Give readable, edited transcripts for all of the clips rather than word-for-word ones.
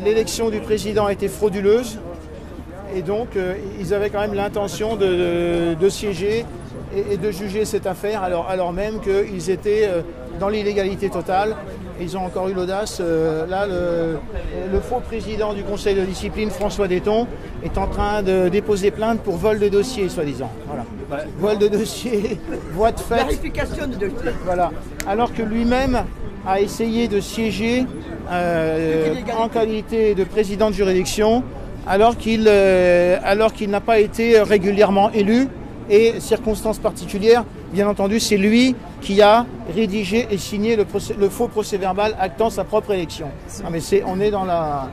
l'élection du président était frauduleuse et donc ils avaient quand même l'intention de siéger et de juger cette affaire alors même qu'ils étaient dans l'illégalité totale. Ils ont encore eu l'audace. Là, le faux président du conseil de discipline, François Detton, est en train de déposer plainte pour vol de dossier, soi-disant. Voilà. Vol de dossier, voie de fait. Vérification de dossier. Voilà. Alors que lui-même a essayé de siéger en qualité de président de juridiction, alors qu'il n'a pas été régulièrement élu. Et circonstances particulières, bien entendu, c'est lui qui a rédigé et signé le faux procès-verbal actant sa propre élection. Non, mais on est dans la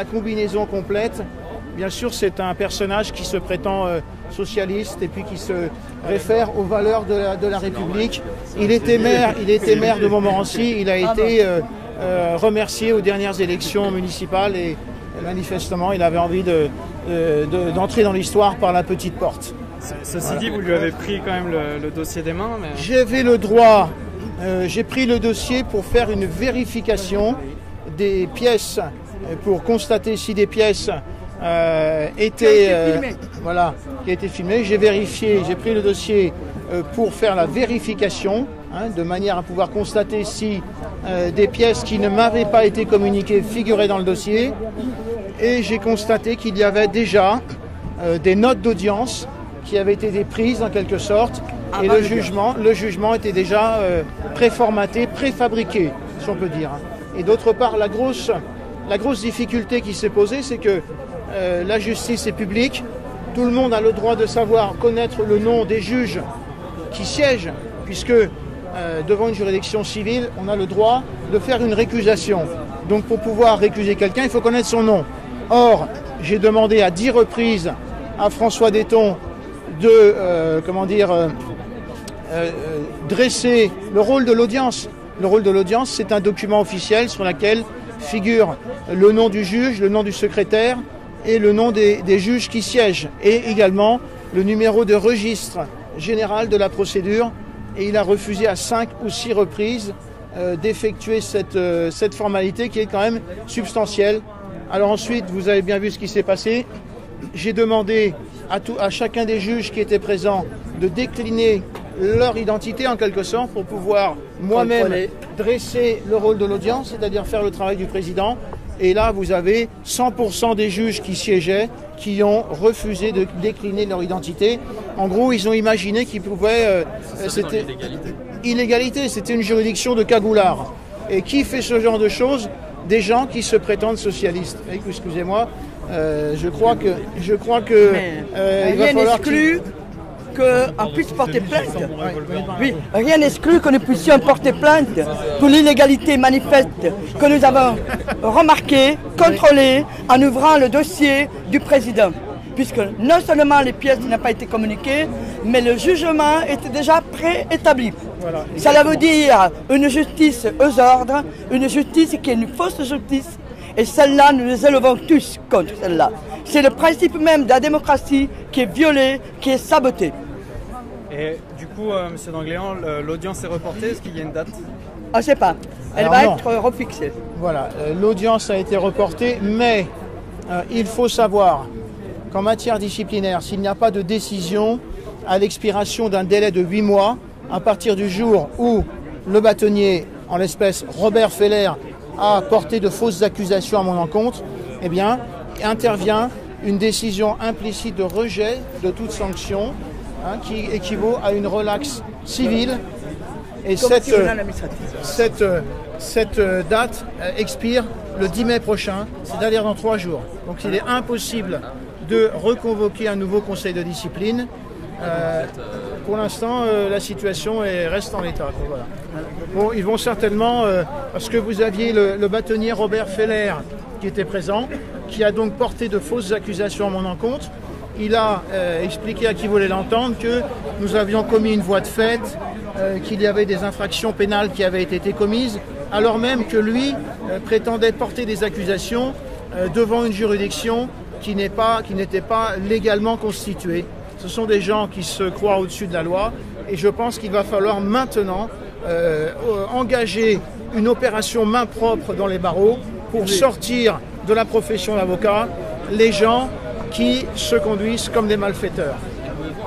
combinaison complète. Bien sûr, c'est un personnage qui se prétend socialiste et puis qui se réfère aux valeurs de la République. Il était maire de Montmorency. Il a été remercié aux dernières élections municipales et manifestement, il avait envie d'entrer dans l'histoire par la petite porte. Ceci dit, vous lui avez pris quand même le dossier des mains. Mais... J'avais le droit, j'ai pris le dossier pour faire une vérification des pièces, pour constater si des pièces étaient... voilà, qui a été filmé. J'ai vérifié, j'ai pris le dossier pour faire la vérification, de manière à pouvoir constater si des pièces qui ne m'avaient pas été communiquées figuraient dans le dossier. Et j'ai constaté qu'il y avait déjà des notes d'audience qui avaient été prises en quelque sorte. Et le jugement était déjà préformaté, préfabriqué, si on peut dire. Et d'autre part, la grosse difficulté qui s'est posée, c'est que la justice est publique. Tout le monde a le droit de savoir, connaître le nom des juges qui siègent, puisque devant une juridiction civile, on a le droit de faire une récusation. Donc pour pouvoir récuser quelqu'un, il faut connaître son nom. Or, j'ai demandé à 10 reprises à François Detton de dresser le rôle de l'audience. Le rôle de l'audience, c'est un document officiel sur lequel figure le nom du juge, le nom du secrétaire et le nom des juges qui siègent, et également le numéro de registre général de la procédure. Et il a refusé à 5 ou 6 reprises d'effectuer cette formalité qui est quand même substantielle. Alors ensuite, vous avez bien vu ce qui s'est passé. J'ai demandé à chacun des juges qui étaient présents de décliner leur identité en quelque sorte pour pouvoir moi-même dresser le rôle de l'audience, c'est-à-dire faire le travail du président. Et là, vous avez 100% des juges qui siégeaient qui ont refusé de décliner leur identité. En gros, ils ont imaginé qu'ils pouvaient... c'était illégalité, c'était une juridiction de cagoulards. Et qui fait ce genre de choses? Des gens qui se prétendent socialistes. Excusez-moi, je crois que il va falloir qu'on puisse porter plainte. Oui, rien n'exclut que nous puissions porter plainte pour l'illégalité manifeste que nous avons remarquée, contrôlée en ouvrant le dossier du président. Puisque non seulement les pièces n'ont pas été communiquées, mais le jugement était déjà préétabli. Voilà. Cela veut dire une justice aux ordres, une justice qui est une fausse justice. Et celle-là, nous nous élevons tous contre celle-là. C'est le principe même de la démocratie qui est violé, qui est saboté. Et du coup, M. D'Angléan, l'audience est reportée. Est-ce qu'il y a une date? On ne sait pas. Elle va être refixée. Voilà, l'audience a été reportée, mais il faut savoir qu'en matière disciplinaire, s'il n'y a pas de décision à l'expiration d'un délai de 8 mois, à partir du jour où le bâtonnier, en l'espèce Robert Feller, a porté de fausses accusations à mon encontre, eh bien, intervient une décision implicite de rejet de toute sanction, qui équivaut à une relaxe civile. Et cette date expire le 10 mai prochain, c'est-à-dire dans 3 jours. Donc il est impossible de reconvoquer un nouveau conseil de discipline. Pour l'instant, la situation reste en l'état. Voilà. Bon, ils vont certainement, parce que vous aviez le bâtonnier Robert Feller qui était présent, qui a donc porté de fausses accusations à mon encontre. Il a expliqué à qui voulait l'entendre que nous avions commis une voie de fait, qu'il y avait des infractions pénales qui avaient été commises, alors même que lui prétendait porter des accusations devant une juridiction qui n'était pas légalement constituée. Ce sont des gens qui se croient au-dessus de la loi et je pense qu'il va falloir maintenant engager une opération main propre dans les barreaux pour sortir de la profession d'avocat les gens qui se conduisent comme des malfaiteurs.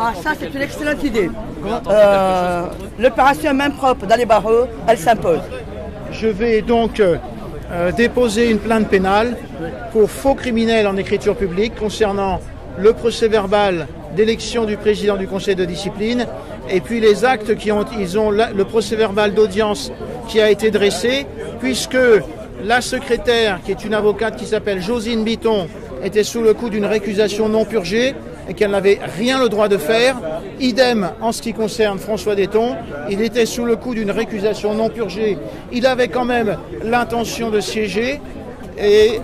Ah, ça, c'est une excellente idée. L'opération main propre dans les barreaux, elle s'impose. Je vais donc déposer une plainte pénale pour faux criminel en écriture publique concernant le procès-verbal d'élection du président du conseil de discipline et puis les actes le procès-verbal d'audience qui a été dressé, puisque la secrétaire, qui est une avocate qui s'appelle Josine Bitton, était sous le coup d'une récusation non purgée et qu'elle n'avait rien le droit de faire. Idem en ce qui concerne François Detton, il était sous le coup d'une récusation non purgée. Il avait quand même l'intention de siéger et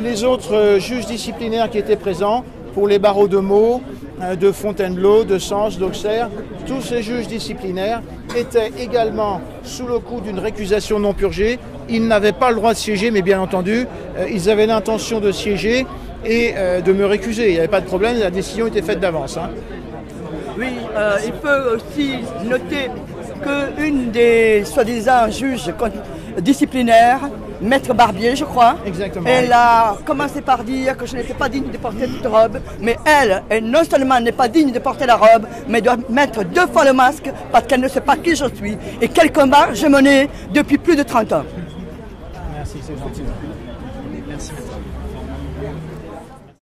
les autres juges disciplinaires qui étaient présents pour les barreaux de Meaux, de Fontainebleau, de Sens, d'Auxerre, tous ces juges disciplinaires étaient également sous le coup d'une récusation non purgée. Ils n'avaient pas le droit de siéger, mais bien entendu, ils avaient l'intention de siéger et de me récuser. Il n'y avait pas de problème, la décision était faite d'avance. Hein. Oui, il peut aussi noter qu'une des soi-disant juges disciplinaires, Maître Barbier, je crois. Exactement. Elle a commencé par dire que je n'étais pas digne de porter cette robe, mais elle non seulement n'est pas digne de porter la robe, mais doit mettre 2 fois le masque parce qu'elle ne sait pas qui je suis et quel combat je menais depuis plus de 30 ans. Merci, c'est gentil. Merci.